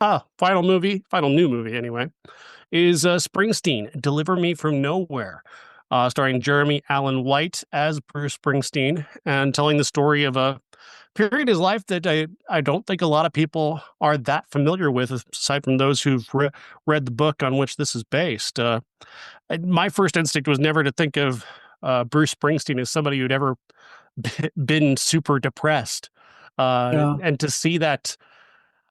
final new movie anyway, is Springsteen, Deliver Me From Nowhere, starring Jeremy Allen White as Bruce Springsteen and telling the story of a period in his life that I don't think a lot of people are that familiar with, aside from those who've read the book on which this is based. My first instinct was never to think of Bruce Springsteen as somebody who'd ever been super depressed. Yeah. And to see that,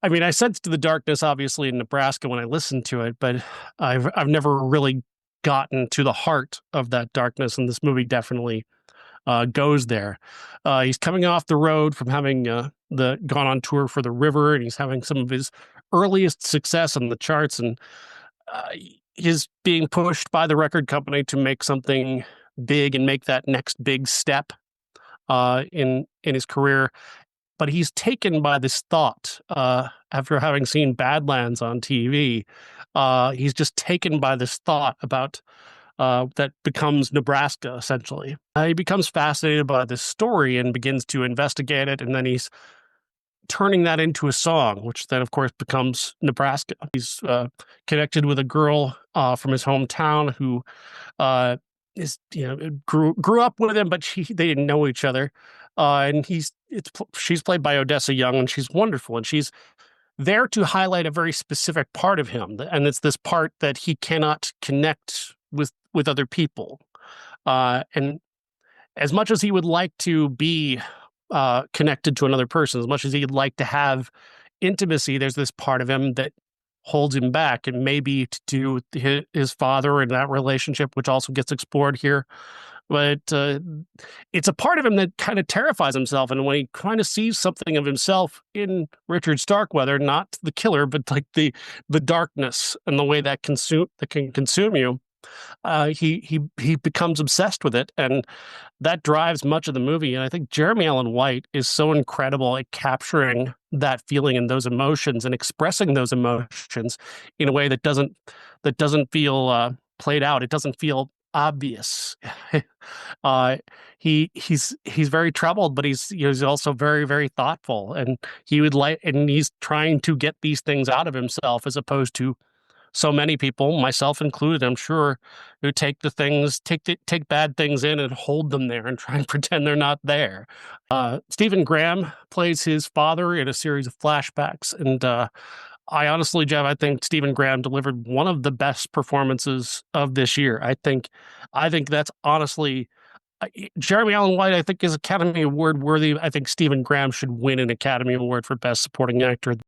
I mean, I sensed the darkness obviously in Nebraska when I listened to it, but I've never really gotten to the heart of that darkness, and this movie definitely goes there. He's coming off the road from having gone on tour for The River, and he's having some of his earliest success on the charts, and uh, he's being pushed by the record company to make something big and make that next big step in his career. But he's taken by this thought after having seen Badlands on TV. He's just taken by this thought about that becomes Nebraska, essentially. He becomes fascinated by this story and begins to investigate it, and then he's turning that into a song, which then, of course, becomes Nebraska. He's connected with a girl from his hometown who is, grew up with him, but they didn't know each other. And she's played by Odessa Young, and she's wonderful, and she's there to highlight a very specific part of him, and it's this part that he cannot connect with other people. And as much as he would like to be connected to another person, as much as he'd like to have intimacy, there's this part of him that holds him back, and maybe to do with his father and that relationship, which also gets explored here. But it's a part of him that kind of terrifies himself, and when he kind of sees something of himself in Richard Starkweather, not the killer, but like the darkness and the way that can consume you, he becomes obsessed with it, and that drives much of the movie. And I think Jeremy Allen White is so incredible at capturing that feeling and those emotions and expressing those emotions in a way that doesn't feel played out. It doesn't feel obvious. He's very troubled, but he's also very, very thoughtful, and he's trying to get these things out of himself, as opposed to so many people, myself included, I'm sure, who take bad things in and hold them there and try and pretend they're not there. Stephen Graham plays his father in a series of flashbacks, and I honestly, Jeff, I think Stephen Graham delivered one of the best performances of this year. I think that's honestly Jeremy Allen White, I think, is Academy Award worthy. I think Stephen Graham should win an Academy Award for Best Supporting Actor.